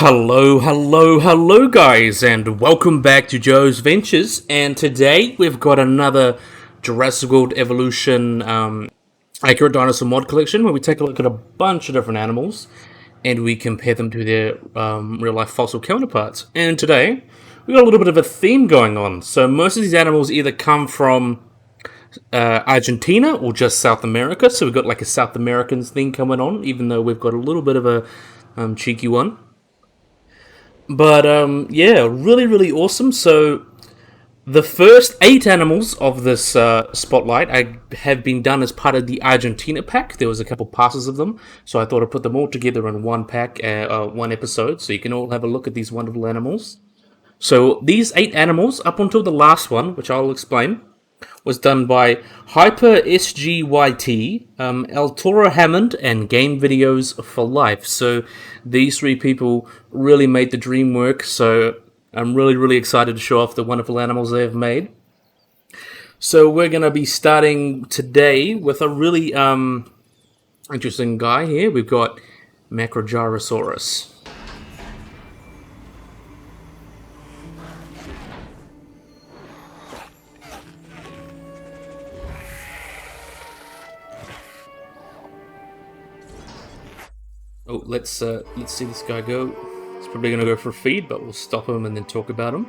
Hello guys, and welcome back to Joe's Ventures. And today we've got another Jurassic World Evolution accurate dinosaur mod collection where we take a look at a bunch of different animals and we compare them to their real life fossil counterparts. And today we got a little bit of a theme going on. So most of these animals either come from Argentina or just South America. So we've got like a South American thing coming on, even though we've got a little bit of a cheeky one. But yeah, really awesome. So the first 8 animals of this spotlight have been done as part of the Argentina pack. There was a couple passes of them, so I thought I'd put them all together in one pack, one episode, so you can all have a look at these wonderful animals. So these 8 animals, up until the last one, which I'll explain, was done by Hyper SGYT, El Toro Hammond, and Game Videos for Life. So these 3 people really made the dream work. So I'm really excited to show off the wonderful animals they have made. So we're going to be starting today with a really interesting guy here. We've got Macrogyrosaurus. Oh, let's see this guy go. He's probably going to go for a feed, but we'll stop him and then talk about him.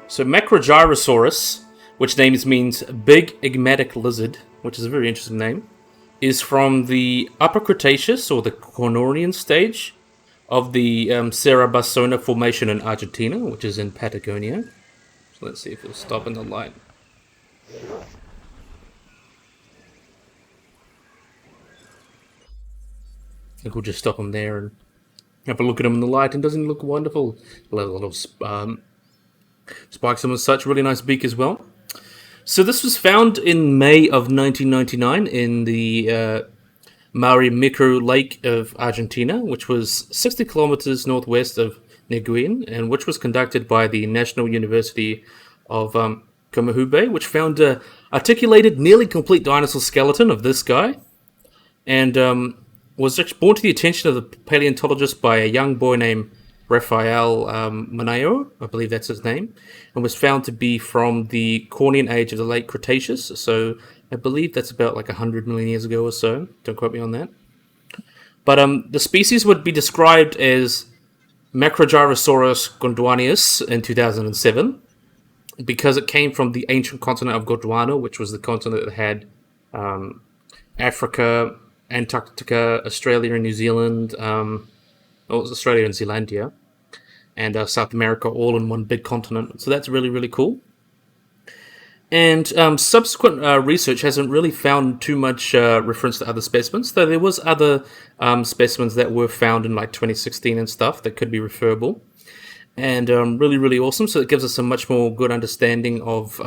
So Macrogyrosaurus, which means big eggmatic lizard, which is a very interesting name, is from the Upper Cretaceous or the Cornorian stage of the Cerabasona Formation in Argentina, which is in Patagonia. So let's see if he'll stop in the light. I think we'll just stop him there and have a look at him in the light. And doesn't he look wonderful? A little spikes and such. Really nice beak as well. So this was found in May of 1999 in the Marimicro Lake of Argentina, which was 60 kilometers northwest of Neuquén, and which was conducted by the National University of Comahue, which found an articulated, nearly complete dinosaur skeleton of this guy. And was brought to the attention of the paleontologist by a young boy named Rafael Manayo, I believe that's his name, and was found to be from the Cornean age of the late Cretaceous. So I believe that's about like 100 million years ago or so. Don't quote me on that. But the species would be described as Macrogyrosaurus gondwanius in 2007 because it came from the ancient continent of Gondwana, which was the continent that had Africa, Antarctica, Australia and New Zealand, it was Australia and Zealandia, and South America all in one big continent. So that's really cool. And subsequent research hasn't really found too much reference to other specimens, though there was other specimens that were found in like 2016 and stuff that could be referable. And really awesome. So it gives us a much more good understanding of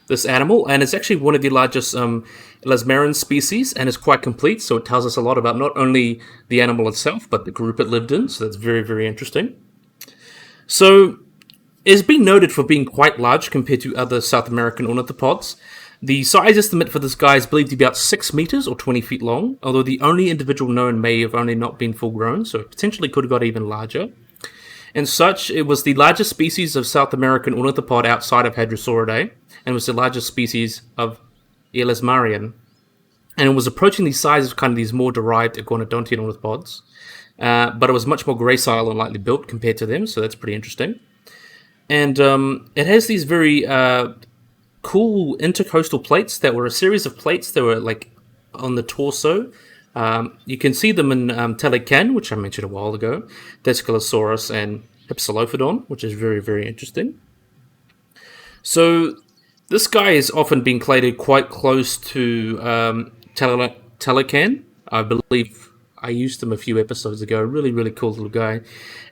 this animal, and it's actually one of the largest elasmarin species, and is quite complete, so it tells us a lot about not only the animal itself, but the group it lived in, so that's very interesting. So it's been noted for being quite large compared to other South American ornithopods. The size estimate for this guy is believed to be about 6 meters or 20 feet long, although the only individual known may have only not been full grown, so it potentially could have got even larger. And such, it was the largest species of South American ornithopod outside of Hadrosauridae, and was the largest species of Elasmarian. And it was approaching the size of kind of these more derived iguanodontian ornithopods, but it was much more gracile and lightly built compared to them, so that's pretty interesting. And it has these very cool intercostal plates that were a series of plates that were like on the torso. You can see them in Telecan, which I mentioned a while ago, Dinosaurus and Hypsilophodon, which is very interesting. So this guy has often been clade quite close to Telecan. I believe I used him a few episodes ago. Really cool little guy.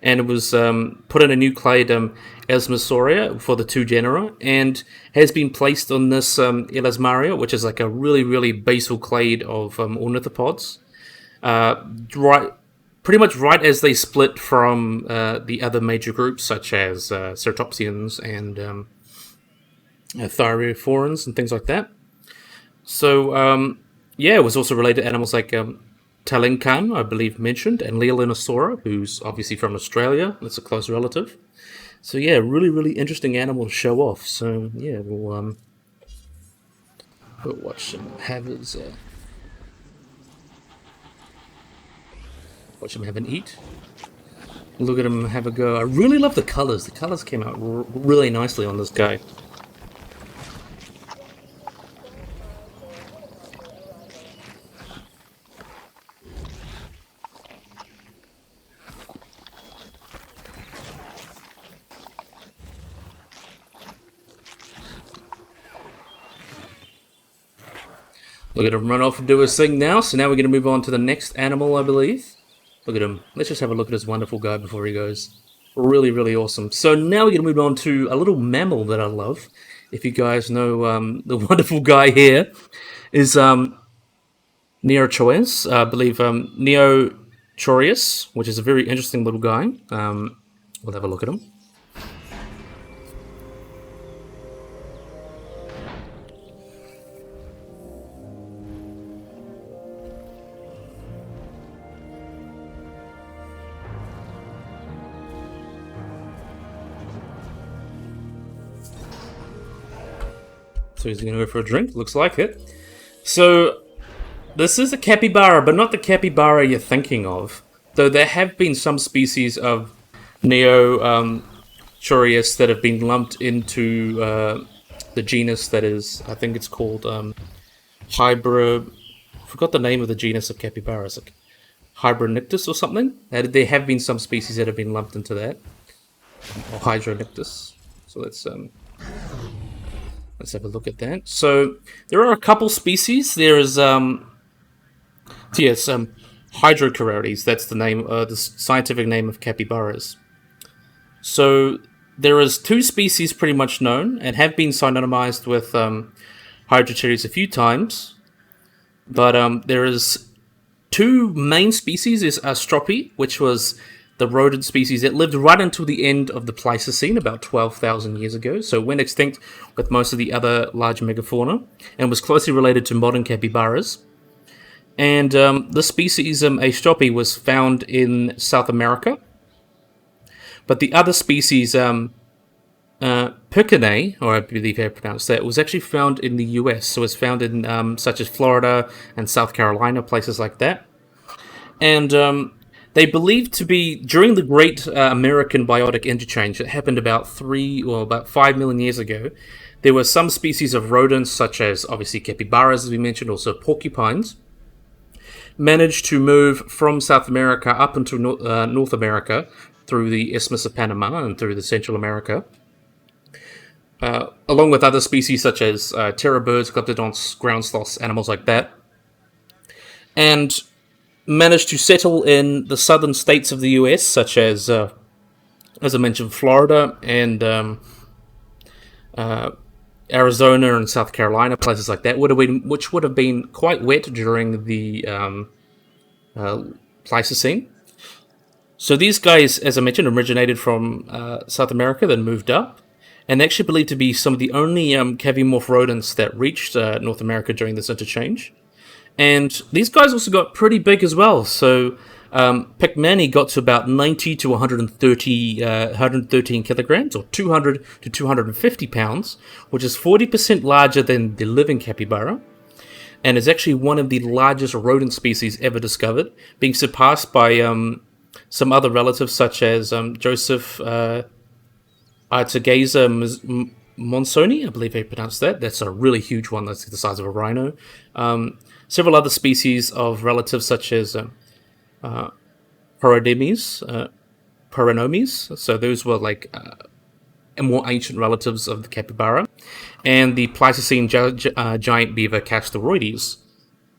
And it was put in a new clade, Elasmosauria, for the 2 genera, and has been placed on this Elasmaria, which is like a really basal clade of ornithopods. Pretty much right as they split from the other major groups, such as Ceratopsians and Thyreophorans and things like that. So, yeah, it was also related to animals like Talinkan, I believe mentioned, and Leolinosaura, who's obviously from Australia. That's a close relative. So yeah, really interesting animal to show off. So yeah, we'll watch him have his watch him have an eat. Look at him have a go. I really love the colors. The colors came out really nicely on this guy. Look at him run off and do his thing now. So now we're going to move on to the next animal, I believe. Look at him. Let's just have a look at this wonderful guy before he goes. Really awesome. So now we're going to move on to a little mammal that I love. If you guys know the wonderful guy here is Neochirios, I believe Neochirios, which is a very interesting little guy. We'll have a look at him. So he's going to go for a drink, looks like it. So this is a capybara, but not the capybara you're thinking of. Though there have been some species of Neochirios that have been lumped into the genus that is, I think it's called forgot the name of the genus of capybaras, like Hybronictus or something. There have been some species that have been lumped into that, or Hydronictus. So let's have a look at that. So there are a couple species. There is Hydrochirios. That's the name, the scientific name of capybaras. So there is two species pretty much known and have been synonymized with Hydrochirios a few times. But there is two main species. Is Astropi, which was the rodent species that lived right until the end of the Pleistocene, about 12,000 years ago. So it went extinct with most of the other large megafauna and was closely related to modern capybaras. And the species Astropi was found in South America. But the other species, Picanae, or I believe how I pronounced that, was actually found in the US. So it's found in such as Florida and South Carolina, places like that. And they believed to be during the Great American Biotic Interchange that happened about 5 million years ago. There were some species of rodents, such as obviously capybaras, as we mentioned, also porcupines, managed to move from South America up into North America through the Isthmus of Panama and through the Central America, along with other species such as terror birds, glyptodonts, ground sloths, animals like that, and managed to settle in the southern states of the US, such as I mentioned, Florida and Arizona and South Carolina, places like that, which would have been quite wet during the Pleistocene. So these guys, as I mentioned, originated from South America, then moved up, and actually believed to be some of the only cavimorph rodents that reached North America during this interchange. And these guys also got pretty big as well. So Picmani got to about 90 to 113 kilograms, or 200 to 250 pounds, which is 40% larger than the living capybara, and is actually one of the largest rodent species ever discovered, being surpassed by some other relatives such as Joseph Artegeza monsoni, I believe I pronounced that. That's a really huge one. That's the size of a rhino. Several other species of relatives such as Paranomes. So those were like more ancient relatives of the capybara, and the Pleistocene giant beaver Castoroides.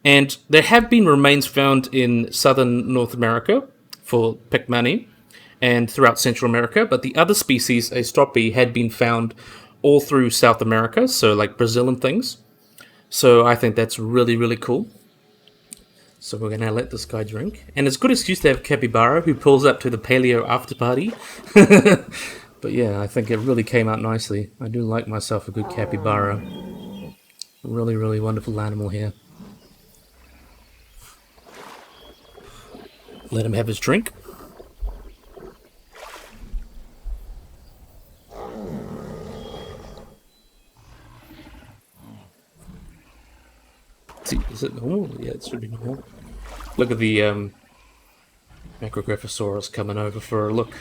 And there have been remains found in southern North America for Picmani and throughout Central America, but the other species, Astropi, had been found all through South America, so like Brazil and things. So I think that's really cool. So we're going to let this guy drink. And it's a good excuse to have capybara who pulls up to the paleo after party. But yeah, I think it really came out nicely. I do like myself a good capybara. Really wonderful animal here. Let him have his drink. See, is it normal? Yeah, it should be normal. Look at the Macrogyrosaurus coming over for a look.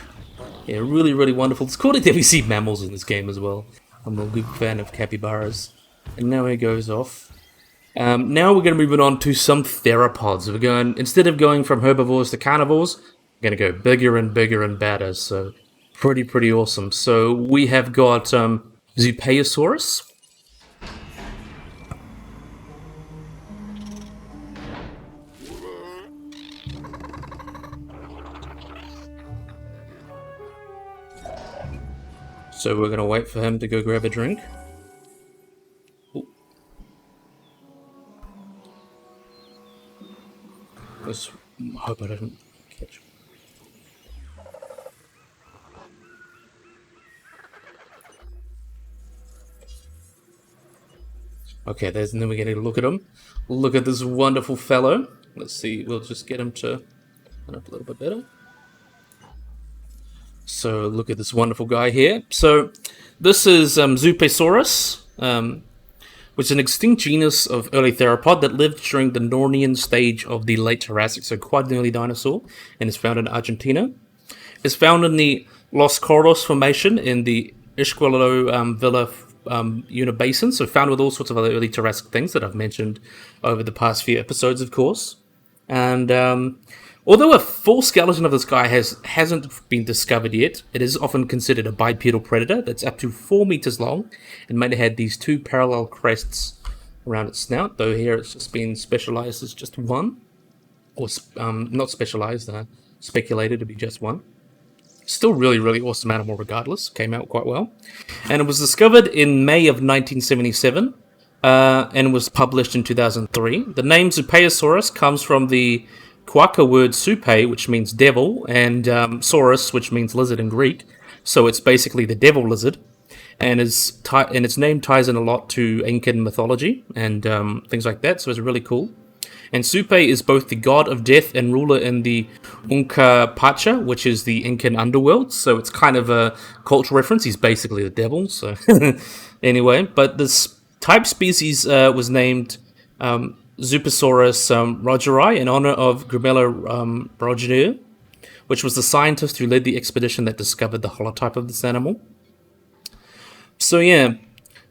Yeah, really, really wonderful. It's cool that we see mammals in this game as well. I'm a big fan of capybaras. And now he goes off. Now we're going to move it on to some theropods. We're going, instead of going from herbivores to carnivores, we're going to go bigger and bigger and badder. So pretty awesome. So we have got Zupaysaurus. So we're going to wait for him to go grab a drink. Ooh. Let's hope I don't catch him. Okay, and then we're going to look at him. Look at this wonderful fellow. Let's see, we'll just get him to run up a little bit better. So look at this wonderful guy here. So this is Zupaysaurus, which is an extinct genus of early theropod that lived during the Nornian stage of the late Jurassic, so quite an early dinosaur, and is found in Argentina. It's found in the Los Corros Formation in the Isquilo Villa Una Basin, so found with all sorts of other early Jurassic things that I've mentioned over the past few episodes, of course. And although a full skeleton of this guy hasn't been discovered yet, it is often considered a bipedal predator that's up to 4 meters long and may have had these two parallel crests around its snout, though here it's just been specialized as just one. Or, not specialized, speculated to be just one. Still really awesome animal regardless, came out quite well. And it was discovered in May of 1977 and was published in 2003. The name Zupaysaurus comes from the Quaka word supe, which means devil, and saurus, which means lizard in Greek. So it's basically the devil lizard, and its name ties in a lot to Incan mythology and things like that. So it's really cool. And Supe is both the god of death and ruler in the Unca Pacha, which is the Incan underworld. So it's kind of a cultural reference. He's basically the devil. So anyway, but this type species was named Zupaysaurus rogeri in honor of Grumella Rogerier, which was the scientist who led the expedition that discovered the holotype of this animal. So yeah,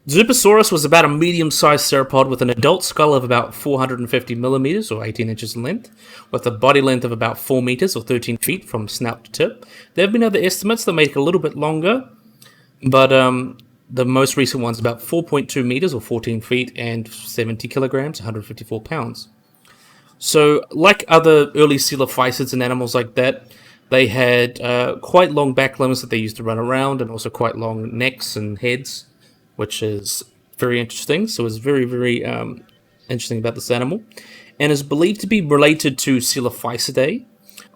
Zupaysaurus was about a medium-sized theropod with an adult skull of about 450 millimeters or 18 inches in length, with a body length of about 4 meters or 13 feet from snout to tip. There have been other estimates that make it a little bit longer, but the most recent one's about 4.2 meters or 14 feet and 70 kilograms, 154 pounds. So, like other early coelophysids and animals like that, they had quite long back limbs that they used to run around, and also quite long necks and heads, which is very interesting. So it's very interesting about this animal, and is believed to be related to Coelophysidae,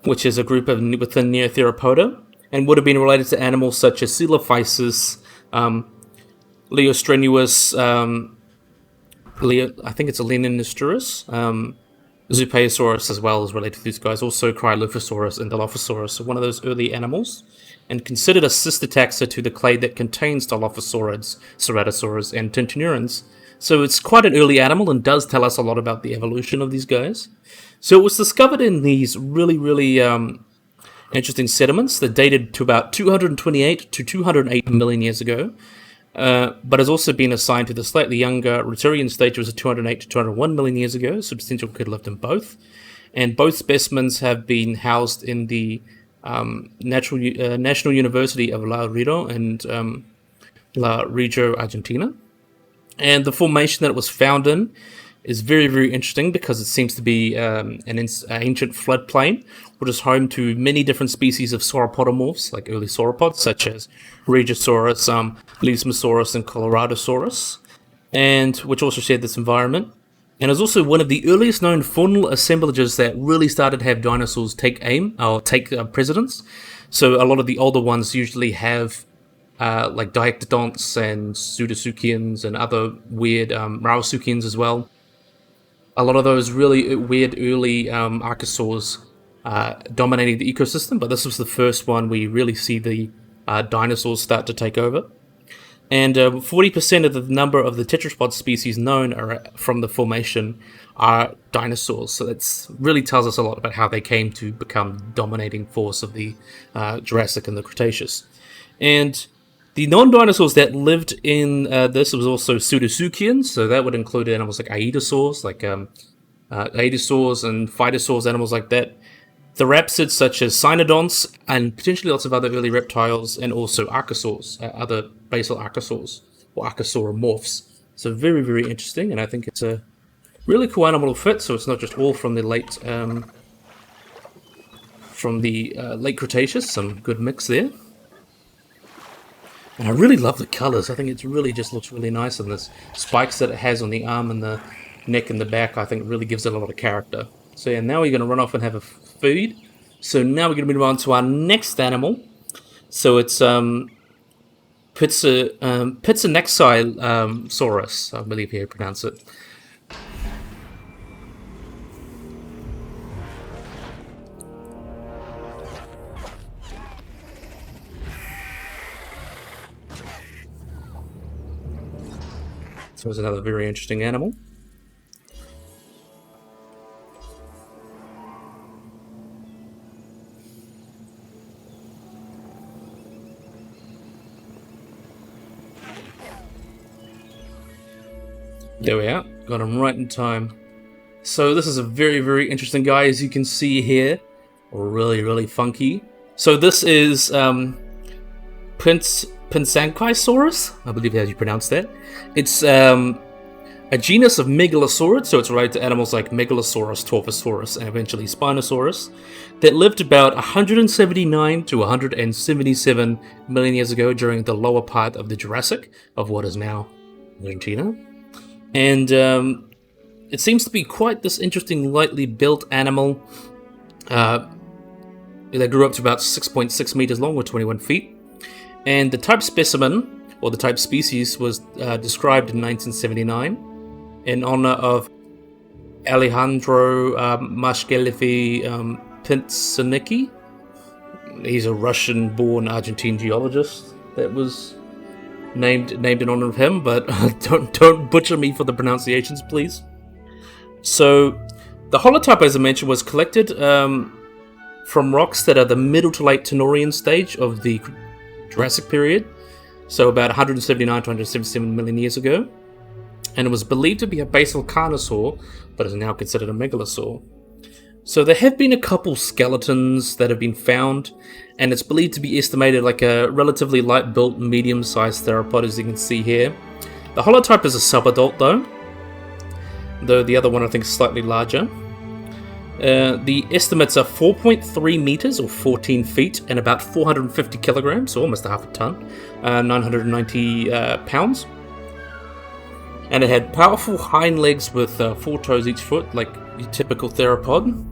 which is a group of within Neotheropoda, and would have been related to animals such as Coelophysis, Leostrenuus, I think it's a Leonisturus, Zupaysaurus as well is related to these guys, also Cryolophosaurus and Dilophosaurus, so one of those early animals, and considered a sister taxa to the clade that contains Dilophosaurids, Ceratosaurs, and Tintinurans. So it's quite an early animal and does tell us a lot about the evolution of these guys. So it was discovered in these really interesting sediments that dated to about 228 to 208 million years ago, but has also been assigned to the slightly younger Rotarian stage, which was 208 to 201 million years ago. Substantial could have lived in both. And both specimens have been housed in the National University of La Rioja and La Rioja, Argentina. And the formation that it was found in is very interesting because it seems to be an ancient floodplain, which is home to many different species of sauropodomorphs, like early sauropods, such as Regisaurus, Lismosaurus, and Coloradosaurus, and which also shared this environment. And is also one of the earliest known faunal assemblages that really started to have dinosaurs take precedence. So a lot of the older ones usually have like Diectodonts and Pseudotsuchians and other weird Rausuchians as well. A lot of those really weird early archosaurs dominating the ecosystem, but this was the first one where you really see the dinosaurs start to take over. And 40% of the number of the tetrapod species known are from the formation are dinosaurs. So that really tells us a lot about how they came to become the dominating force of the Jurassic and the Cretaceous. And the non-dinosaurs that lived in this was also pseudosuchians, so that would include animals like aedosaurs, aedosaurs and phytosaurs, animals like that. Therapsids such as cynodonts, and potentially lots of other early reptiles, and also archosaurs, other basal archosaurs, or archosauromorphs. So very, very interesting, and I think it's a really cool animal to fit, so it's not just all from the late Cretaceous, some good mix there. And I really love the colors. I think it really just looks really nice, and the spikes that it has on the arm and the neck and the back, I think really gives it a lot of character. So yeah, now we're going to run off and have a food. So now we're going to move on to our next animal. So it's Piatnitzkysaurus, I believe how you pronounce it. So it's another very interesting animal. There we are, got him right in time. So this is a very, very interesting guy, as you can see here. Really, really funky. So this is Piatnitzkysaurus, I believe how you pronounce that. It's a genus of megalosaurids, so it's related to animals like Megalosaurus, Torvosaurus, and eventually Spinosaurus, that lived about 179 to 177 million years ago during the lower part of the Jurassic of what is now Argentina. And it seems to be quite this interesting, lightly built animal. They grew up to about 6.6 meters long, or 21 feet. And the type specimen, or the type species, was described in 1979 in honor of Alejandro Mashkelevi Pintsarnicki. He's a Russian-born Argentine geologist that was named in honor of him, but don't butcher me for the pronunciations, please. So the holotype, as I mentioned, was collected from rocks that are the middle to late Tenorian stage of the Jurassic period, so about 179 to 177 million years ago, and it was believed to be a basal carnosaur, but is now considered a megalosaur. So there have been a couple skeletons that have been found, and it's believed to be estimated like a relatively light-built, medium-sized theropod, as you can see here. The holotype is a subadult, though the other one I think is slightly larger. The estimates are 4.3 meters, or 14 feet, and about 450 kilograms, so almost a half a ton, 990 pounds. And it had powerful hind legs with 4 toes each foot, like your typical theropod.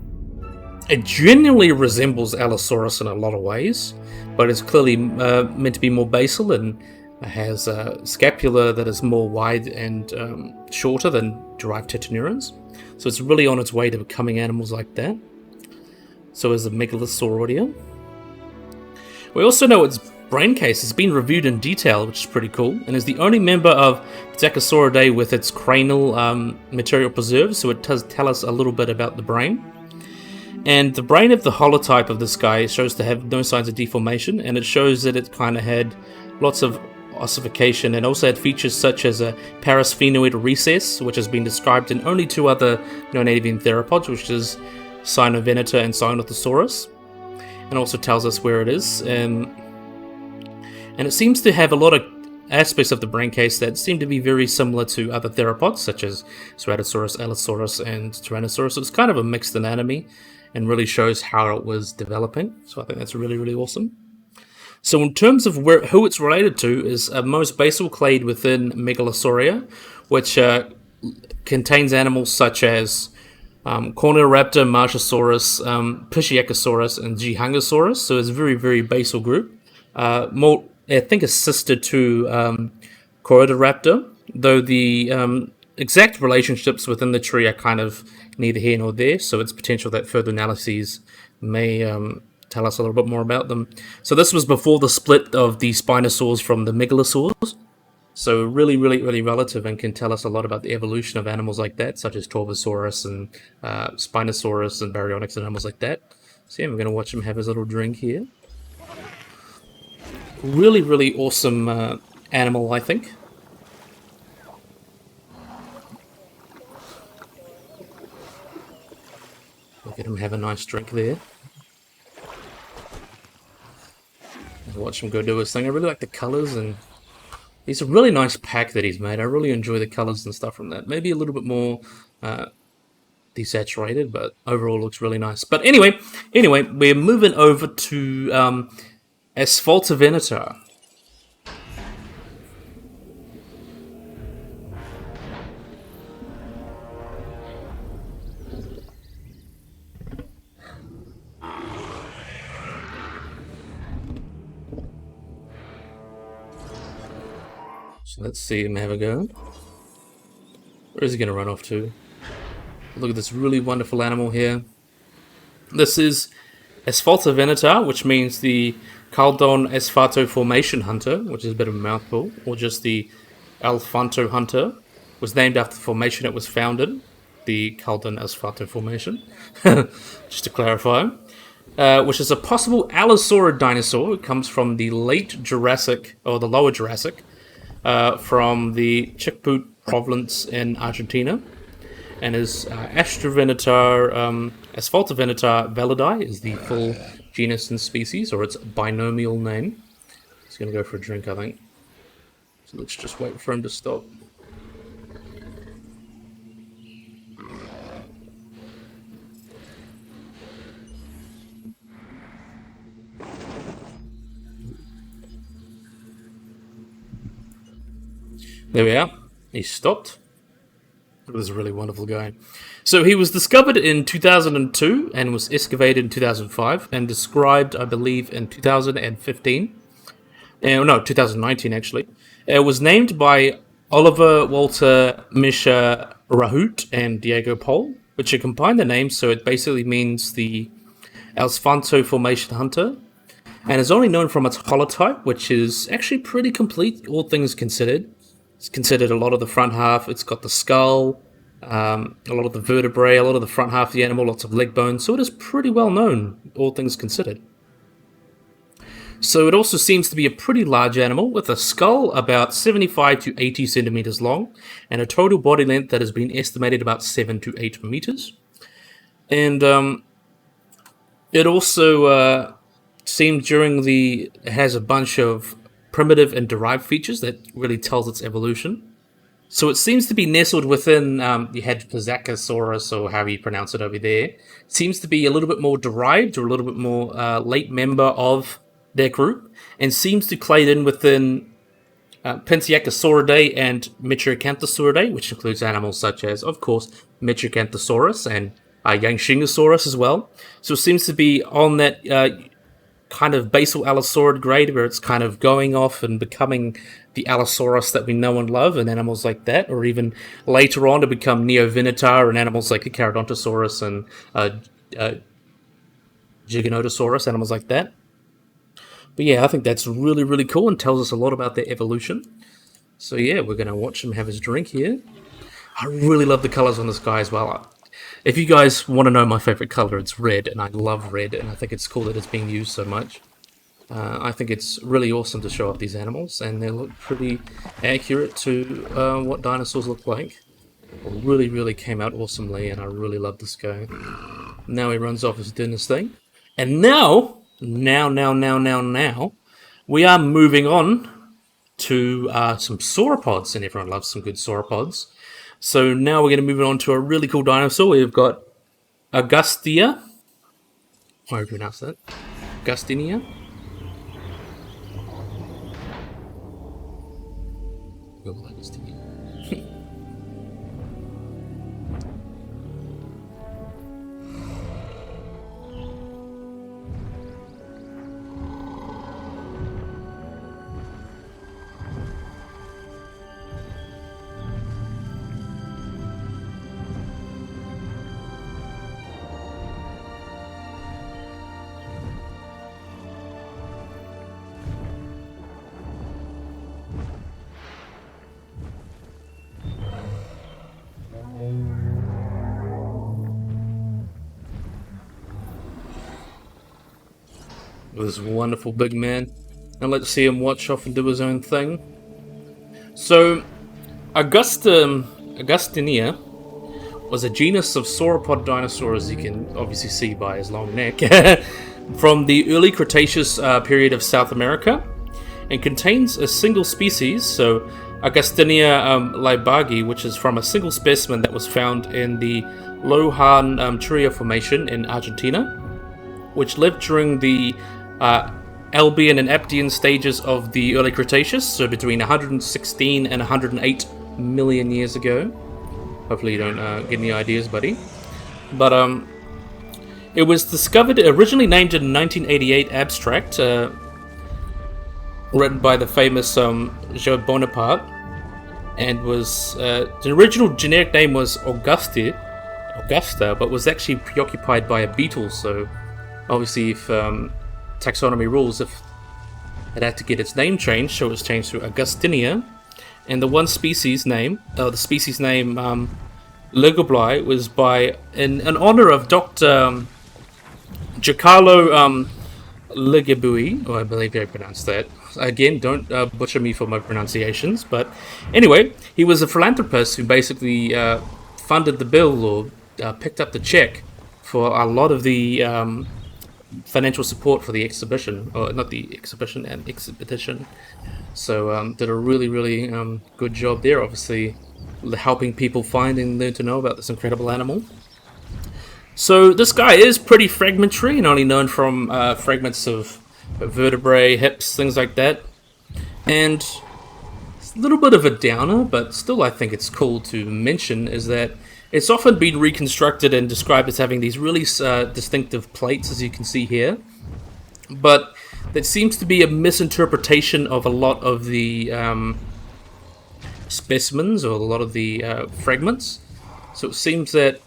It genuinely resembles Allosaurus in a lot of ways, but it's clearly meant to be more basal and has a scapula that is more wide and shorter than derived tetraneurons. So it's really on its way to becoming animals like that. So is the Megalosauria. We also know its brain case has been reviewed in detail, which is pretty cool, and is the only member of Patagotitan with its cranial material preserved, so it does tell us a little bit about the brain. And the brain of the holotype of this guy shows to have no signs of deformation, and it shows that it kind of had lots of ossification and also had features such as a parasphenoid recess, which has been described in only 2 other known avian theropods, which is Asfaltovenator and Signothosaurus, and also tells us where it is. And it seems to have a lot of aspects of the brain case that seem to be very similar to other theropods, such as Ceratosaurus, Allosaurus, and Tyrannosaurus. So it's kind of a mixed anatomy and really shows how it was developing. So I think that's really, really awesome. So in terms of who it's related to, is most basal clade within Megalosauria, which contains animals such as Corneoraptor, Marchosaurus, Piatnitzkysaurus, and Gigantosaurus. So it's a very, very basal group. More, I think, a sister to Corydoraptor, though the exact relationships within the tree are kind of neither here nor there, so it's potential that further analyses may tell us a little bit more about them. So this was before the split of the Spinosaurs from the Megalosaurs. So really, really, really relative, and can tell us a lot about the evolution of animals like that, such as Torvosaurus and Spinosaurus and Baryonyx and animals like that. So yeah, we're going to watch him have his little drink here. Really, really awesome animal, I think. Look at him have a nice drink there. Watch him go do his thing. I really like the colours, and it's a really nice pack that he's made. I really enjoy the colours and stuff from that. Maybe a little bit more desaturated, but overall looks really nice. But anyway, we're moving over to Asfaltovenator. So let's see him have a go. Where is he going to run off to? Look at this really wonderful animal here. This is Asfaltovenator, which means the Caldon Asfalto Formation Hunter, which is a bit of a mouthful, or just the Alfanto Hunter. Was named after the formation it was founded, the Caldon Asfalto Formation, just to clarify. Which is a possible Allosaurid dinosaur. It comes from the late Jurassic, or the lower Jurassic, from the Chubut province in Argentina, and is Asfaltovenator validi is the full genus and species, or its binomial name. He's going to go for a drink, I think. So let's just wait for him to stop. There we are. He stopped. It was a really wonderful guy. So he was discovered in 2002 and was excavated in 2005 and described, I believe, in 2015. No, 2019 actually. It was named by Oliver Walter Misha Rahut and Diego Pol, which combined the names, so it basically means the Alfanto Formation Hunter, and is only known from its holotype, which is actually pretty complete, all things considered. It's considered a lot of the front half. It's got the skull, a lot of the vertebrae, a lot of the front half of the animal, lots of leg bones. So it is pretty well known, all things considered. So it also seems to be a pretty large animal with a skull about 75 to 80 centimeters long and a total body length that has been estimated about 7 to 8 meters. And it also seems it has a bunch of primitive and derived features that really tells its evolution. So it seems to be nestled within, you had Patagotitan, or how you pronounce it over there. It seems to be a little bit more derived, or a little bit more late member of their group, and seems to clade in within Piatnitzkysaurus and Macrogyrosaurus, which includes animals such as, of course, Macrogyrosaurus and Augustinia as well. So it seems to be on that kind of basal Allosaurid grade, where it's kind of going off and becoming the Allosaurus that we know and love, and animals like that, or even later on to become Neochirios and animals like the Carodontosaurus and Giganotosaurus, animals like that. But yeah, I think that's really, really cool and tells us a lot about their evolution. So yeah, we're going to watch him have his drink here. I really love the colours on this guy as well. If you guys want to know my favourite colour, it's red, and I love red, and I think it's cool that it's being used so much. I think it's really awesome to show off these animals, and they look pretty accurate to what dinosaurs look like. It really, really came out awesomely, and I really love this guy. Now he runs off his dinner thing. And now, we are moving on to some sauropods, and everyone loves some good sauropods. So now we're going to move on to a really cool dinosaur. We've got Augustinia. How do you pronounce that? Augustinia. Augustinia. This wonderful big man. And let's see him watch off and do his own thing. So, Augustinia was a genus of sauropod dinosaurs, as you can obviously see by his long neck, from the early Cretaceous period of South America, and contains a single species, so Augustinia liebagi, which is from a single specimen that was found in the Lohan Churia Formation in Argentina, which lived during the Albian and Aptian stages of the early Cretaceous, so between 116 and 108 million years ago. Hopefully you don't get any ideas, buddy. But it was discovered, originally named in 1988 abstract, written by the famous Joe Bonaparte, and was the original generic name was Augusta, but was actually preoccupied by a beetle. So obviously, if taxonomy rules, if it had to get its name changed, so it was changed to Augustinia. And the one species name, Ligobli, was in honor of Dr. Giancarlo Ligabue, or I believe I pronounced that. Again, don't butcher me for my pronunciations. But anyway, he was a philanthropist who basically funded the bill, or picked up the check for a lot of the financial support for the exhibition, or not the exhibition, and expedition. So did a really, really good job there, obviously helping people find and learn to know about this incredible animal. So this guy is pretty fragmentary and only known from fragments of vertebrae, hips, things like that. And it's a little bit of a downer, but still I think it's cool to mention, is that it's often been reconstructed and described as having these really distinctive plates, as you can see here. But that seems to be a misinterpretation of a lot of the specimens, or a lot of the fragments. So it seems that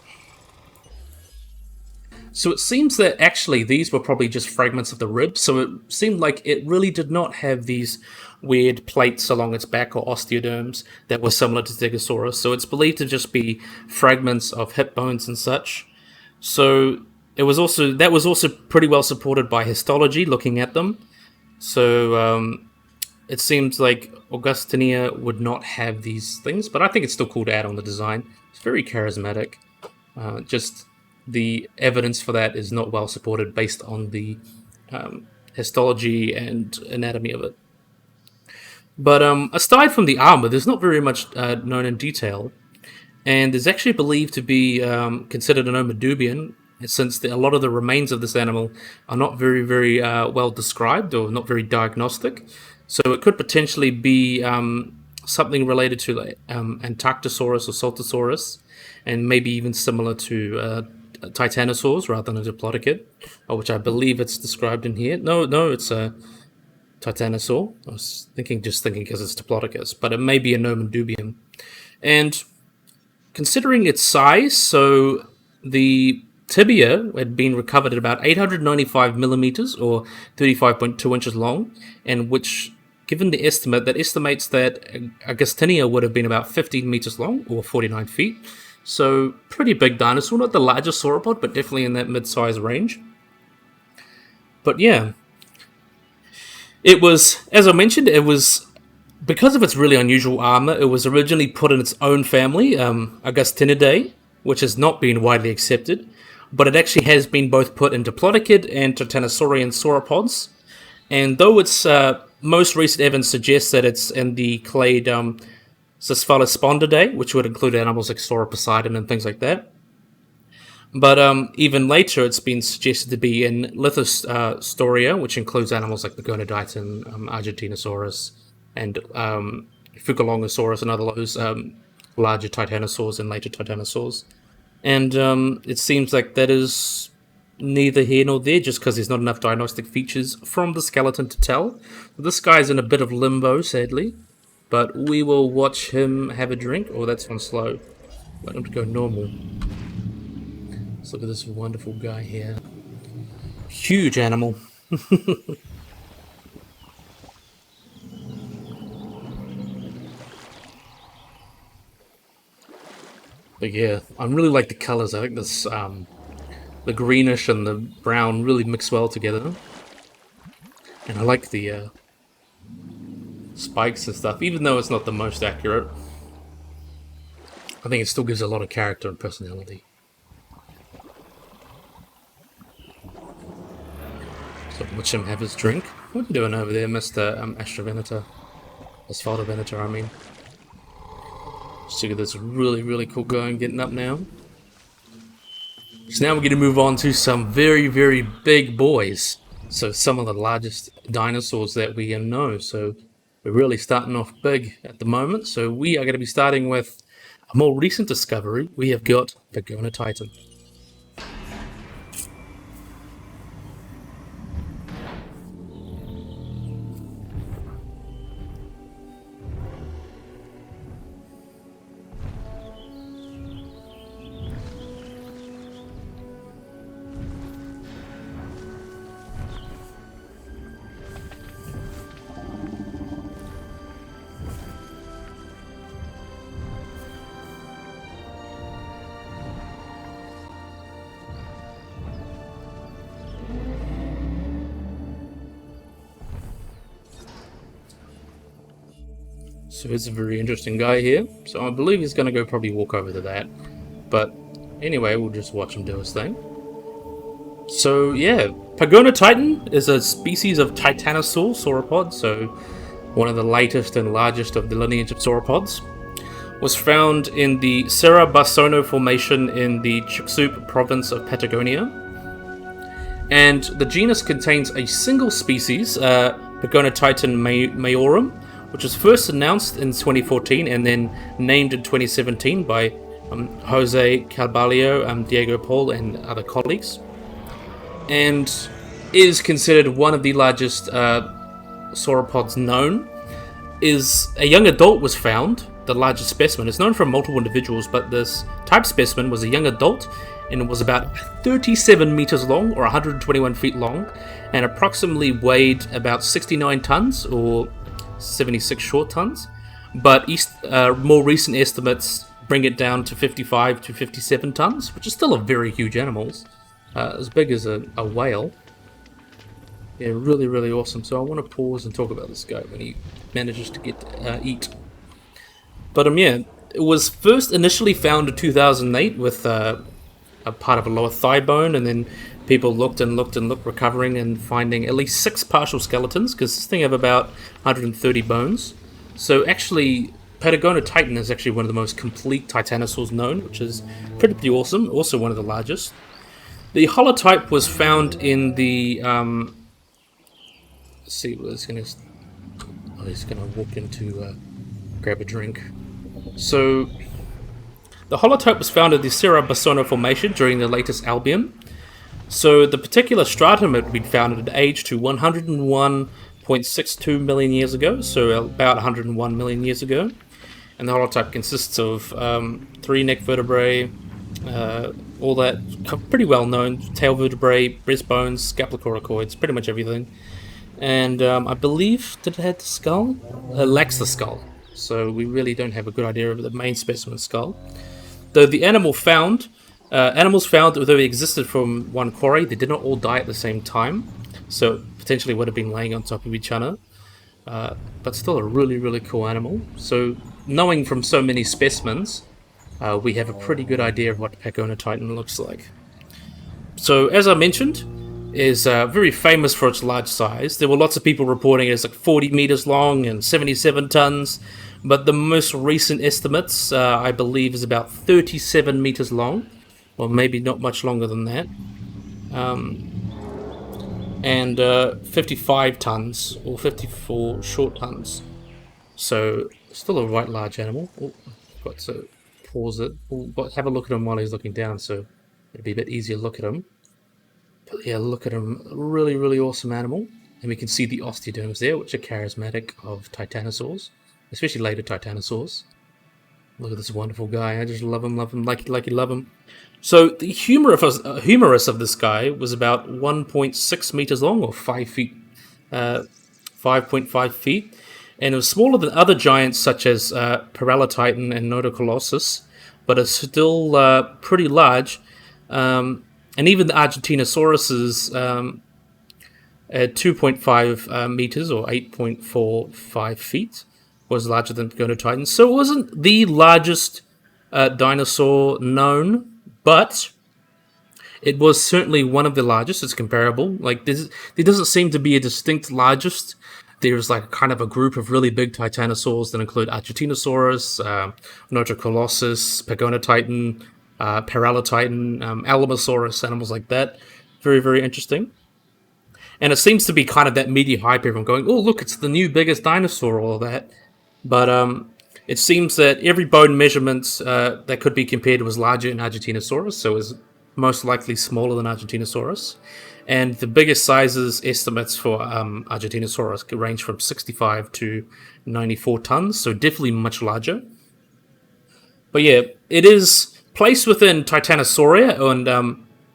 actually these were probably just fragments of the ribs. So it seemed like it really did not have these weird plates along its back, or osteoderms, that were similar to Stegosaurus. So it's believed to just be fragments of hip bones and such. So that was also pretty well supported by histology, looking at them. So it seems like Augustinia would not have these things, but I think it's still cool to add on the design. It's very charismatic. Just the evidence for that is not well supported based on the histology and anatomy of it. But aside from the armor, there's not very much known in detail, and is actually believed to be considered an Homodubian, since a lot of the remains of this animal are not very, very well described, or not very diagnostic. So it could potentially be something related to Antarctosaurus or Saltosaurus, and maybe even similar to Titanosaurs rather than a diplodocid, which I believe it's described in here. No, it's a Titanosaur. I was thinking because it's Diplodocus, but it may be a Nomendubium. And considering its size, so the tibia had been recovered at about 895 millimeters, or 35.2 inches long, and which, given the estimate, that estimates that Augustinia would have been about 15 meters long, or 49 feet. So pretty big dinosaur, not the largest sauropod, but definitely in that mid-size range. But yeah, it was, as I mentioned, because of its really unusual armor, it was originally put in its own family, Augustinidae, which has not been widely accepted, but it actually has been both put in diplodocid and titanosaurian sauropods. And though its most recent evidence suggests that it's in the clade Cephalospondidae, which would include animals like Sauroposeidon and things like that. But even later, it's been suggested to be in Lithostoria, which includes animals like the Gonoditan, Argentinosaurus, and Fucolongosaurus, and other those larger titanosaurs and later titanosaurs. And it seems like that is neither here nor there, just because there's not enough diagnostic features from the skeleton to tell. This guy's in a bit of limbo, sadly. But we will watch him have a drink. Oh, that's on slow. Let him go normal. Let's look at this wonderful guy here. Huge animal. But yeah, I really like the colors. I think this, the greenish and the brown really mix well together. And I like the spikes and stuff, even though it's not the most accurate. I think it still gives a lot of character and personality. So watch him have his drink. What are you doing over there, Mr. Asfaltovenator, I mean. Just look at this really, really cool guy getting up now. So now we're going to move on to some very, very big boys. So some of the largest dinosaurs that we know. So we're really starting off big at the moment. So we are going to be starting with a more recent discovery. We have got Patagotitan. So it's a very interesting guy here. So I believe he's going to go probably walk over to that. But anyway, we'll just watch him do his thing. So yeah, Patagotitan is a species of Titanosaur sauropod. So one of the latest and largest of the lineage of sauropods. Was found in the Cerro Basono Formation in the Chicxulub province of Patagonia. And the genus contains a single species, Patagotitan majorum, which was first announced in 2014 and then named in 2017 by Jose Carballo, Diego Paul, and other colleagues, and is considered one of the largest sauropods known. Is a young adult was found, the largest specimen. It's known from multiple individuals, but this type specimen was a young adult, and it was about 37 meters long, or 121 feet long, and approximately weighed about 69 tons, or 76 short tons, but more recent estimates bring it down to 55 to 57 tons, which is still a very huge animal, as big as a whale. Yeah, really, really awesome. So I want to pause and talk about this guy when he manages to get eat. But yeah, it was first initially found in 2008 with a part of a lower thigh bone, and then people looked and looked and looked, recovering and finding at least 6 partial skeletons, because this thing have about 130 bones. So actually, Patagotitan is actually one of the most complete titanosaurs known, which is pretty awesome. Also one of the largest. The holotype was found in the let's see, he's gonna walk into grab a drink. So the holotype was found in the Cerro Basono Formation during the latest Albion. So the particular stratum had been found had aged to 101.62 million years ago, so about 101 million years ago. And the holotype consists of 3 neck vertebrae, all that pretty well known, tail vertebrae, breastbones, scapulocoracoids, pretty much everything. And I believe, did it have the skull? It lacks the skull, so we really don't have a good idea of the main specimen skull. Though the animals found, although they existed from one quarry, they did not all die at the same time, so potentially would have been laying on top of each other. But still a really, really cool animal. So knowing from so many specimens, we have a pretty good idea of what Patagotitan looks like. So as I mentioned, is very famous for its large size. There were lots of people reporting it's like 40 meters long and 77 tons. But the most recent estimates, I believe, is about 37 meters long, or maybe not much longer than that, and 55 tons, or 54 short tons. So, still a right large animal. Oh, I've got to pause it. We'll have a look at him while he's looking down, so it'll be a bit easier to look at him. But yeah, look at him. Really, really awesome animal. And we can see the osteoderms there, which are charismatic of titanosaurs, especially later titanosaurs. Look at this wonderful guy. I just love him like you love him. So the humerus of this guy was about 1.6 meters long, or 5 feet, 5.5 feet, and it was smaller than other giants such as Paralotitan and Neochirios, but it's still pretty large. And even the Argentinosaurus at 2.5 meters or 8.45 feet, was larger than Patagotitan. So it wasn't the largest dinosaur known, but it was certainly one of the largest. It's comparable. Like there doesn't seem to be a distinct largest. There's like kind of a group of really big titanosaurs that include Argentinosaurus, Neochirios, Patagotitan, Paralotitan, Alamosaurus, animals like that. Very, very interesting. And it seems to be kind of that media hype, everyone going, oh, look, it's the new biggest dinosaur, all of that. But it seems that every bone measurement that could be compared was larger in Argentinosaurus, so it was most likely smaller than Argentinosaurus. And the biggest sizes estimates for Argentinosaurus could range from 65 to 94 tons, so definitely much larger. But yeah, it is placed within Titanosauria and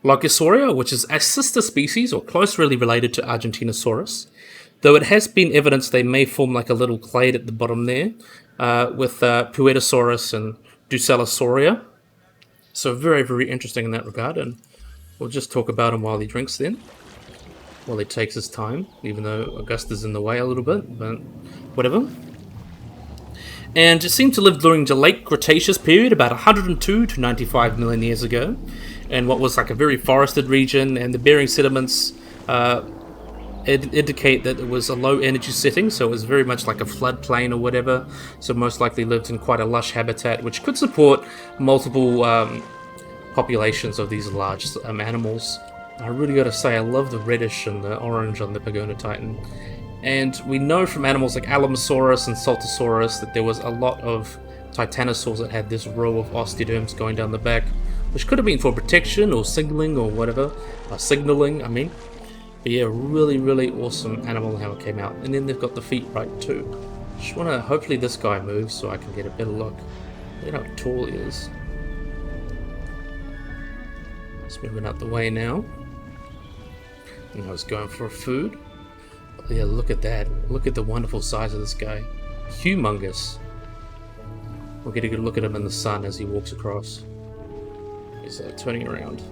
Logosauria, which is a sister species or closely related to Argentinosaurus, though it has been evidenced they may form like a little clade at the bottom there with Piatnitzkysaurus and Dinosaur. So very, very interesting in that regard, and we'll just talk about him while he drinks then, while he takes his time, even though Augusta's in the way a little bit, but whatever. And it seemed to live during the late Cretaceous period, about 102 to 95 million years ago, in what was like a very forested region, and the bearing sediments indicate that it was a low energy setting, so it was very much like a floodplain or whatever, so most likely lived in quite a lush habitat, which could support multiple populations of these large animals. I really got to say, I love the reddish and the orange on the Patagotitan. And we know from animals like Alamosaurus and Saltosaurus that there was a lot of titanosaurs that had this row of osteoderms going down the back, which could have been for protection or signaling or whatever. Signaling, I mean. But yeah, really, really awesome animal how it came out. And then they've got the feet right too. Just want to, hopefully this guy moves so I can get a better look. Look at how tall he is. Just moving out the way now. And I was going for food. But yeah, look at that. Look at the wonderful size of this guy. Humongous. We'll get a good look at him in the sun as he walks across. He's turning around.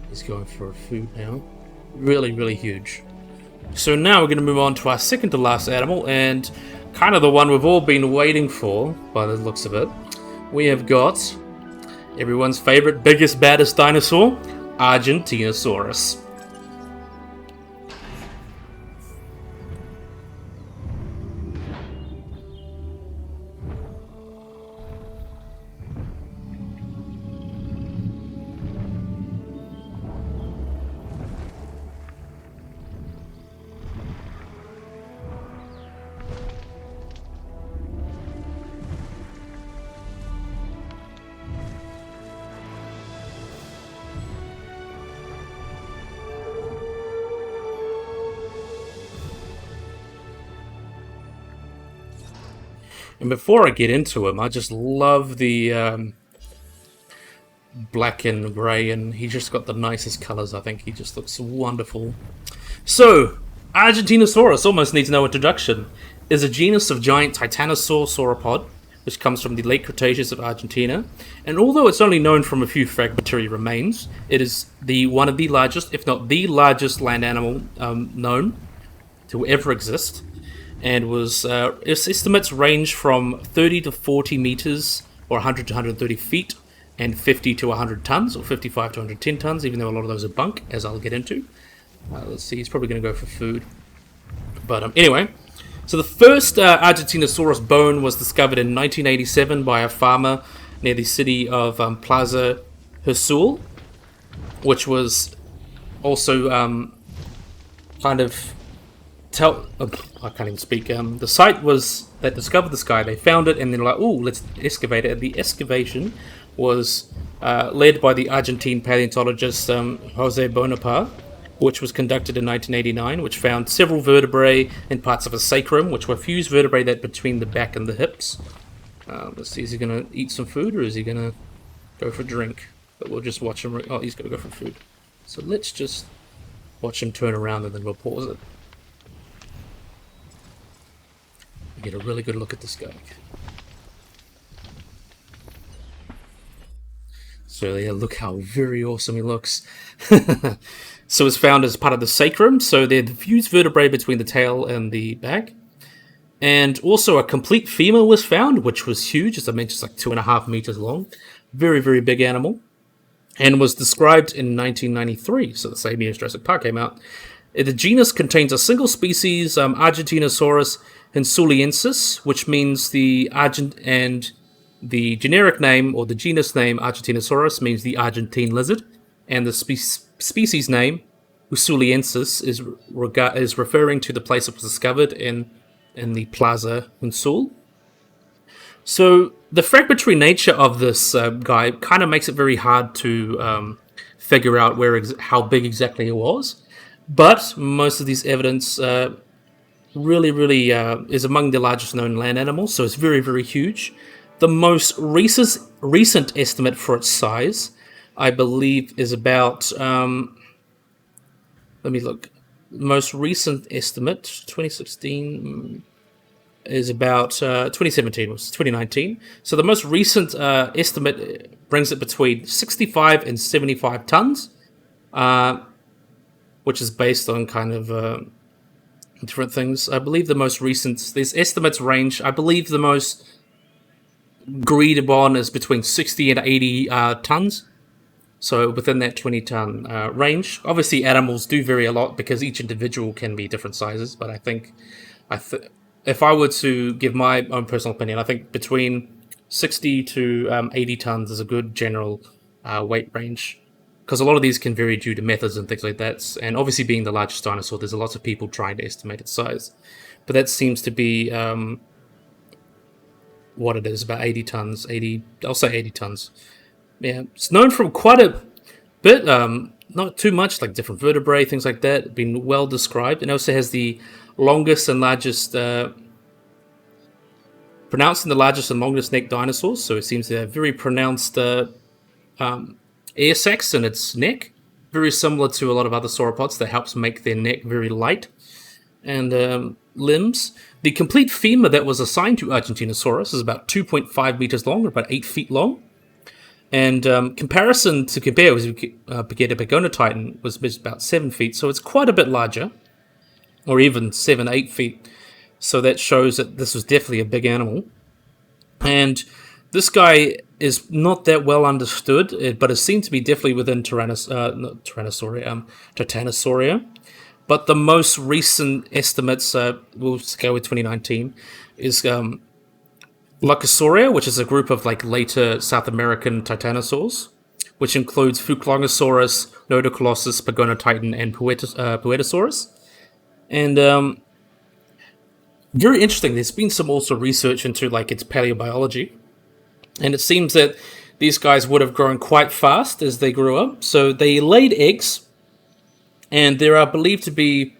He's going for food now. Really, really huge. So now we're going to move on to our second to last animal, and kind of the one we've all been waiting for, by the looks of it. We have got everyone's favorite, biggest, baddest dinosaur, Argentinosaurus. And before I get into him, I just love the black and grey, and he just got the nicest colours. I think he just looks wonderful. So, Argentinosaurus almost needs no introduction. Is a genus of giant titanosaur sauropod, which comes from the late Cretaceous of Argentina. And although it's only known from a few fragmentary remains, it is one of the largest, if not the largest, land animal known to ever exist. And its estimates range from 30 to 40 meters, or 100 to 130 feet, and 50 to 100 tons, or 55 to 110 tons, even though a lot of those are bunk, as I'll get into. Let's see, he's probably going to go for food. But anyway, so the first Argentinosaurus bone was discovered in 1987 by a farmer near the city of Plaza Husul, which was also kind of... I can't even speak. The site that discovered this guy, they found it and they're like, oh, let's excavate it. And the excavation was led by the Argentine paleontologist Jose Bonaparte, which was conducted in 1989, which found several vertebrae and parts of a sacrum, which were fused vertebrae that between the back and the hips. Let's see, is he going to eat some food or is he going to go for a drink? But we'll just watch him. Oh, he's going to go for food. So let's just watch him turn around and then we'll pause it. Get a really good look at this guy. So yeah, look how very awesome he looks. So it's found as part of the sacrum. So they're the fused vertebrae between the tail and the back. And also a complete femur was found, which was huge. As I mentioned, it's like 2.5 meters long. Very, very big animal. And was described in 1993, so the same year as Jurassic Park came out. The genus contains a single species, Argentinosaurus hinsuliensis, which means and the generic name, or the genus name, Argentinosaurus, means the Argentine lizard, and the species name, Hinsuliensis, is referring to the place it was discovered in the Plaza Hinsul. So the fragmentary nature of this guy kind of makes it very hard to figure out how big exactly it was. But most of these evidence really is among the largest known land animals, so it's very, very huge. The most recent estimate for its size, I believe, is about... let me look. The most recent estimate, 2016... is about 2017, was 2019. So the most recent estimate brings it between 65 and 75 tons, which is based on kind of different things. I believe the most recent, these estimates range, I believe the most agreed upon is between 60 and 80 tons. So within that 20-ton range. Obviously animals do vary a lot because each individual can be different sizes, but I think if I were to give my own personal opinion, I think between 60 to 80 tons is a good general weight range. Because a lot of these can vary due to methods and things like that. And obviously being the largest dinosaur, there's a lot of people trying to estimate its size. But that seems to be what it is, about 80 tons. I'll say 80 tons. Yeah, it's known from quite a bit, not too much, like different vertebrae, things like that, been well described. And also has the longest and largest, pronounced in the largest and longest neck dinosaurs. So it seems to have very pronounced air sacs in its neck, very similar to a lot of other sauropods that helps make their neck very light. And limbs. The complete femur that was assigned to Argentinosaurus is about 2.5 meters long, or about 8 feet long. And comparison to compare with Patagotitan was about 7 feet, so it's quite a bit larger, or even 7-8 feet. So that shows that this was definitely a big animal. And this guy is not that well understood, but it seemed to be definitely within Titanosauria. But the most recent estimates, we'll go with 2019, is Leucosauria, which is a group of like later South American titanosaurs, which includes Fuclongosaurus, Nodocolossus, Patagotitan, and Piatnitzkysaurus. And very interesting, there's been some also research into like its paleobiology. And it seems that these guys would have grown quite fast as they grew up. So they laid eggs, and there are believed to be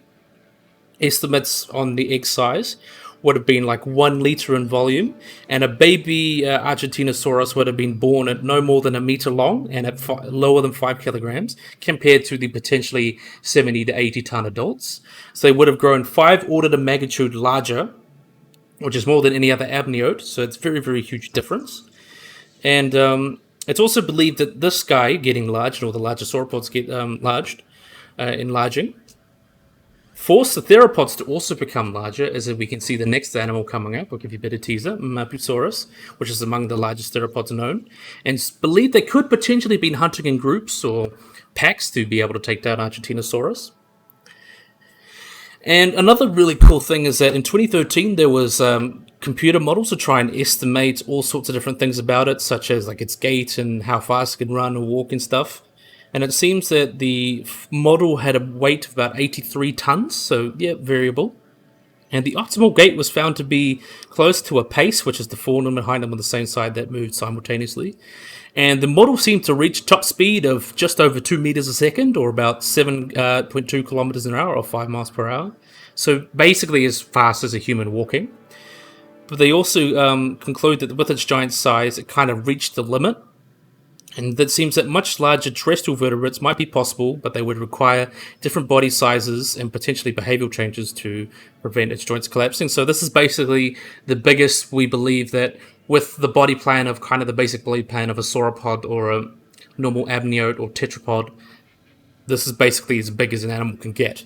estimates on the egg size would have been like 1 liter in volume, and a baby Argentinosaurus would have been born at no more than 1 meter long and at lower than 5 kilograms, compared to the potentially 70 to 80 ton adults. So they would have grown 5 orders of magnitude larger, which is more than any other amniote. So it's very, very huge difference. And it's also believed that this guy getting large, or the larger sauropods get enlarging, force the theropods to also become larger, as we can see the next animal coming up. I'll give you a bit of teaser, Mapusaurus, which is among the largest theropods known, and it's believed they could potentially be hunting in groups or packs to be able to take down Argentinosaurus. And another really cool thing is that in 2013 there was computer models to try and estimate all sorts of different things about it, such as like its gait and how fast it can run or walk and stuff. And it seems that the model had a weight of about 83 tons, so yeah, variable. And the optimal gait was found to be close to a pace, which is the forenoon behind them on the same side that moved simultaneously. And the model seemed to reach top speed of just over 2 meters a second, or about 7.2 kilometers an hour, or 5 miles per hour. So basically as fast as a human walking. But they also conclude that with its giant size, it kind of reached the limit. And that seems that much larger terrestrial vertebrates might be possible, but they would require different body sizes and potentially behavioral changes to prevent its joints collapsing. So this is basically the biggest, we believe, that with the body plan of kind of the basic body plan of a sauropod or normal amniote or tetrapod. This is basically as big as an animal can get,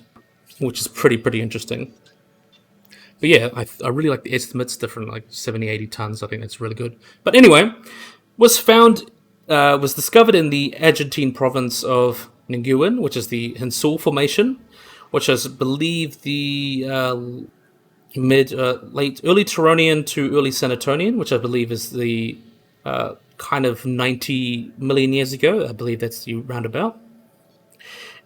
which is pretty interesting. But yeah, I really like the estimates, different like 70, 80 tons. I think that's really good. But anyway, was discovered in the Argentine province of Nguyen, which is the Hinsul Formation, which is, I believe, the early Turonian to early Sanatonian, which I believe is the kind of 90 million years ago. I believe that's the roundabout.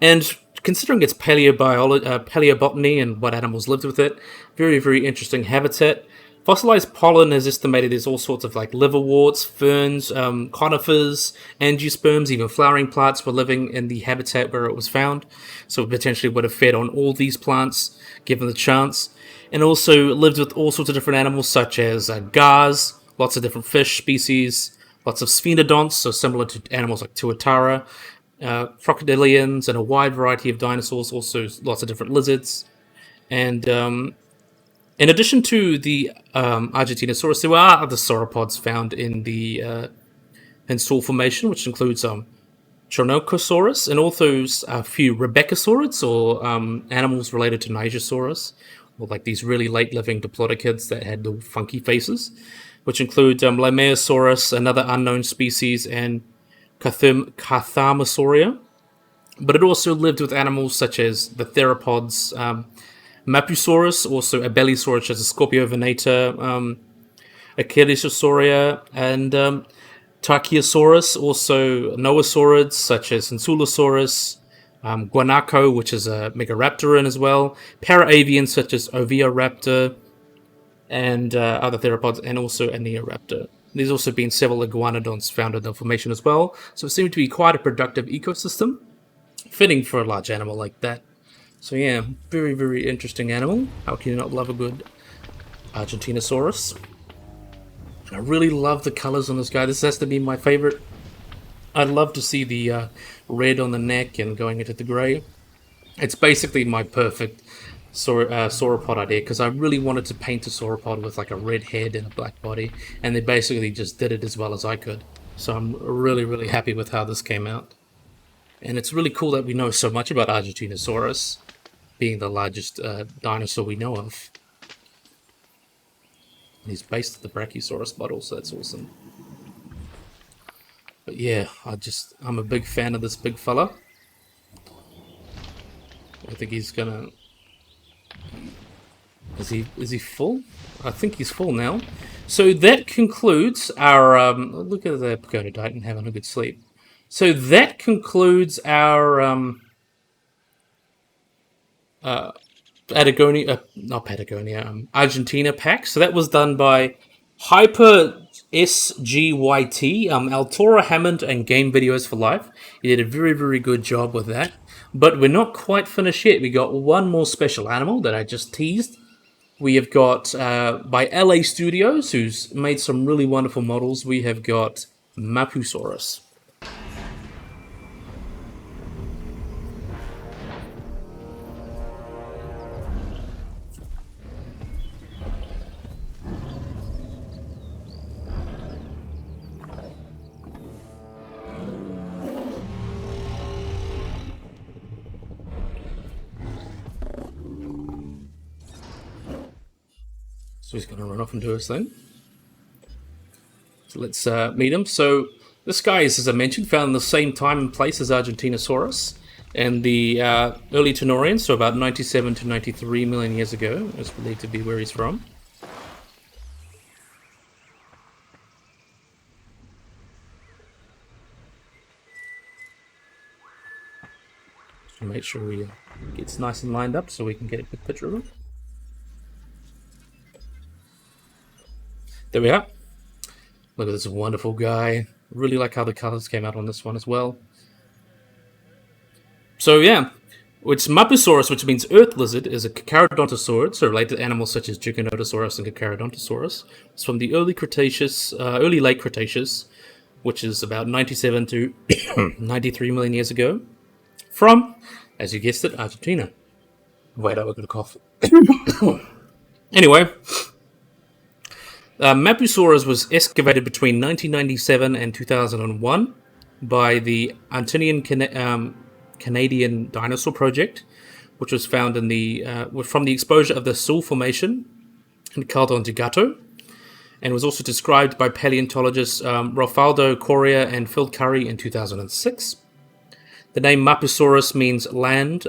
And considering its paleobotany and what animals lived with it, very interesting habitat. Fossilized pollen is estimated there's all sorts of like liverworts, ferns, conifers, angiosperms, even flowering plants were living in the habitat where it was found. So it potentially would have fed on all these plants, given the chance. And also lived with all sorts of different animals, such as gars, lots of different fish species, lots of sphenodonts, so similar to animals like tuatara, crocodilians, and a wide variety of dinosaurs, also lots of different lizards. And in addition to the Argentinosaurus, there are other sauropods found in the Hinsul Formation, which includes Neochirios and also a few Rebeccasaurids, or animals related to Nigersaurus, or like these really late-living diplodocids that had the funky faces, which include Limeosaurus, another unknown species, and Catharmosauria. But it also lived with animals such as the theropods, Mapusaurus, also Abelisaurus, which is a Scorpiovenator, Achilesauria, and Tachyosaurus, also Noasaurids such as Insulosaurus, Guanaco, which is a Megaraptoran as well, Paraavians such as Ovioraptor, and other theropods, and also a Neoraptor. There's also been several iguanodonts found in the formation as well, so it seemed to be quite a productive ecosystem, fitting for a large animal like that. So yeah, very interesting animal. How can you not love a good Argentinosaurus? I really love the colors on this guy. This has to be my favorite. I'd love to see the red on the neck and going into the grey. It's basically my perfect sauropod idea, because I really wanted to paint a sauropod with like a red head and a black body, and they basically just did it as well as I could. So I'm really happy with how this came out. And it's really cool that we know so much about Argentinosaurus, being the largest dinosaur we know of. He's based at the Brachiosaurus model, so that's awesome. But yeah, I'm a big fan of this big fella. I think he's gonna... Is he full? I think he's full now. So that concludes our... look at the Patagotitan having a good sleep. So that concludes our Argentina pack. So that was done by Hyper SGYT, Altora Hammond, and Game Videos for Life. He did a very good job with that. But we're not quite finished yet. We got one more special animal that I just teased. We have got by LA Studios, who's made some really wonderful models. We have got Mapusaurus. So he's going to run off and do his thing. So let's meet him. So this guy is, as I mentioned, found in the same time and place as Argentinosaurus, and the early Tenorians, so about 97 to 93 million years ago, is believed to be where he's from. So make sure he gets nice and lined up so we can get a good picture of him. There we are. Look at this wonderful guy. Really like how the colors came out on this one as well. So yeah, it's Mapusaurus, which means earth lizard, is a Carcharodontosaurid, so related to animals such as Giganotosaurus and Carcharodontosaurus. It's from the early Cretaceous, early late Cretaceous, which is about 97 to 93 million years ago. From, as you guessed it, Argentina. Wait, I'm gonna cough. Anyway. Mapusaurus was excavated between 1997 and 2001 by the Canadian Dinosaur Project, which was found in from the exposure of the Sul Formation in Caldon de Gato, and was also described by paleontologists Rafaldo Correa and Phil Curry in 2006. The name Mapusaurus means land,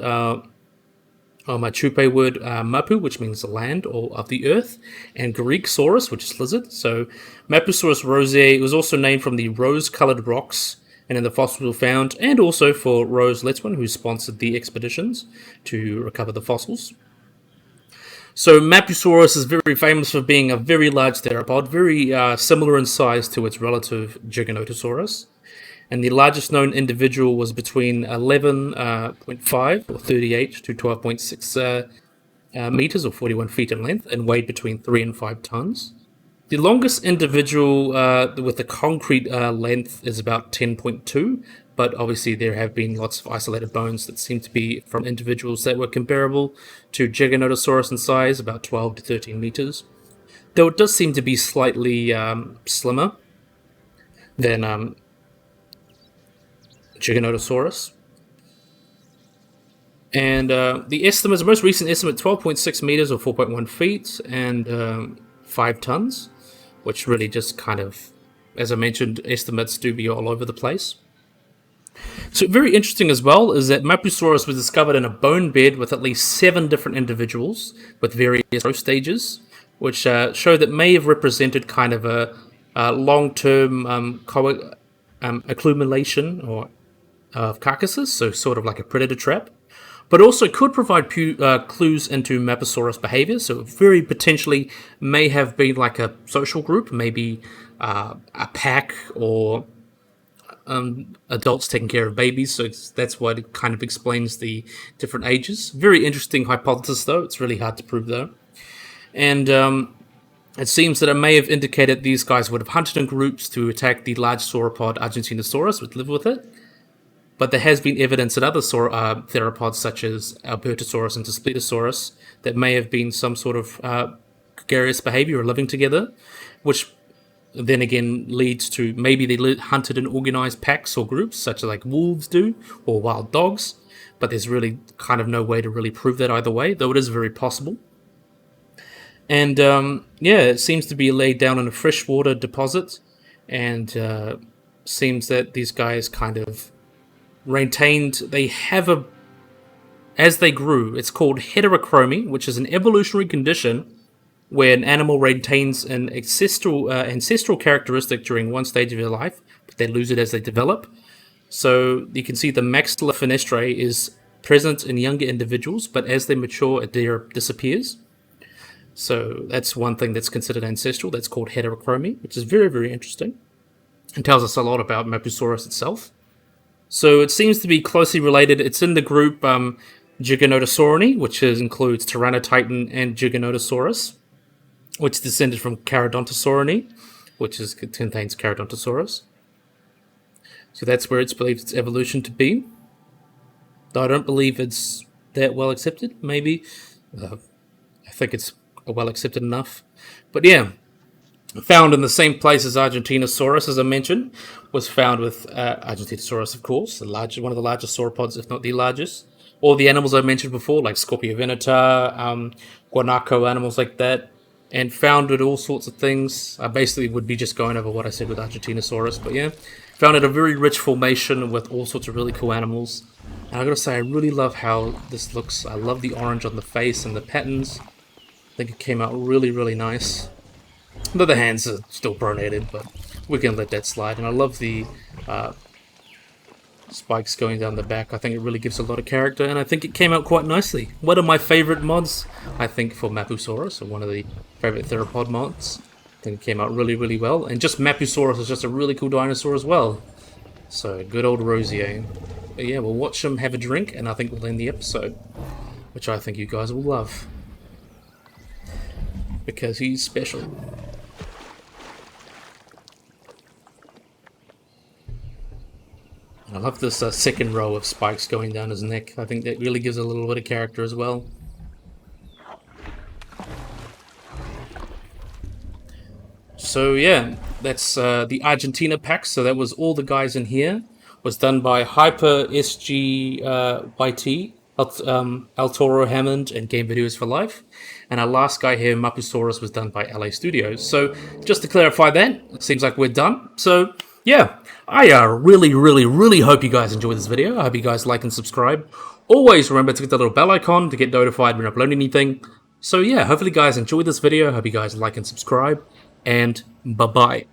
Machupe word Mapu, which means land or of the earth, and Greek saurus, which is lizard. So Mapusaurus rosea was also named from the rose-colored rocks and in the fossils found, and also for Rose Letzman, who sponsored the expeditions to recover the fossils. So Mapusaurus is very famous for being a very large theropod, very similar in size to its relative Giganotosaurus. And the largest known individual was between 11.5 or 38 to 12.6 meters or 41 feet in length and weighed between 3 and 5 tons. The longest individual with a concrete length is about 10.2, but obviously there have been lots of isolated bones that seem to be from individuals that were comparable to Giganotosaurus in size, about 12 to 13 meters. Though it does seem to be slightly slimmer than Giganotosaurus. And the most recent estimate, 12.6 meters or 4.1 feet and 5 tons, which really just kind of, as I mentioned, estimates do be all over the place. So very interesting as well is that Mapusaurus was discovered in a bone bed with at least 7 different individuals with various growth stages, which show that may have represented kind of a long-term accumulation of carcasses, so sort of like a predator trap, but also could provide clues into Mapusaurus behavior, so very potentially may have been like a social group, maybe a pack or adults taking care of babies, so that's why it kind of explains the different ages. Very interesting hypothesis, though. It's really hard to prove, though. And it seems that it may have indicated these guys would have hunted in groups to attack the large sauropod Argentinosaurus, which lived with it. But there has been evidence that other theropods, such as Albertosaurus and Daspletosaurus, that may have been some sort of gregarious behavior or living together, which then again leads to maybe they hunted in organized packs or groups, such as like wolves do, or wild dogs, but there's really kind of no way to really prove that either way, though it is very possible. And it seems to be laid down in a freshwater deposit, and seems that these guys kind of retained, as they grew, it's called heterochromy, which is an evolutionary condition where an animal retains an ancestral characteristic during one stage of their life, but they lose it as they develop. So you can see the maxilla fenestrae is present in younger individuals, but as they mature, it disappears. So that's one thing that's considered ancestral. That's called heterochromy, which is very, very interesting and tells us a lot about Mapusaurus itself. So it seems to be closely related. It's in the group Giganotosaurini, which includes Tyrannotitan and Giganotosaurus, which descended from Charodontosaurini, which contains Charodontosaurus. So that's where it's believed its evolution to be. Though I don't believe it's that well accepted, maybe. I think it's well accepted enough. But yeah, found in the same place as Argentinosaurus, as I mentioned, was found with Argentinosaurus, of course, one of the largest sauropods, if not the largest. All the animals I mentioned before, like Scorpiovenator, guanaco, animals like that, and found with all sorts of things. I basically would be just going over what I said with Argentinosaurus, but yeah, found it a very rich formation with all sorts of really cool animals. And I gotta say, I really love how this looks. I love the orange on the face and the patterns. I think it came out really, really nice. Though the hands are still pronated, but we can let that slide. And I love the spikes going down the back. I think it really gives a lot of character, and I think it came out quite nicely. One of my favorite mods, I think, for Mapusaurus, or one of the favorite theropod mods. I think it came out really, really well. And just Mapusaurus is just a really cool dinosaur as well. So, good old Rosier. But yeah, we'll watch him have a drink, and I think we'll end the episode, which I think you guys will love, because he's special. I love this second row of spikes going down his neck. I think that really gives a little bit of character as well. So yeah, that's the Argentina pack. So that was all the guys in here. was done by Hyper SGYT, El Toro Hammond, and Game Videos for Life. And our last guy here, Mapusaurus, was done by LA Studios. So just to clarify that, it seems like we're done. So yeah, I really, really, really hope you guys enjoyed this video. I hope you guys like and subscribe. Always remember to hit the little bell icon to get notified when I upload anything. So yeah, hopefully you guys enjoyed this video. I hope you guys like and subscribe. And bye-bye.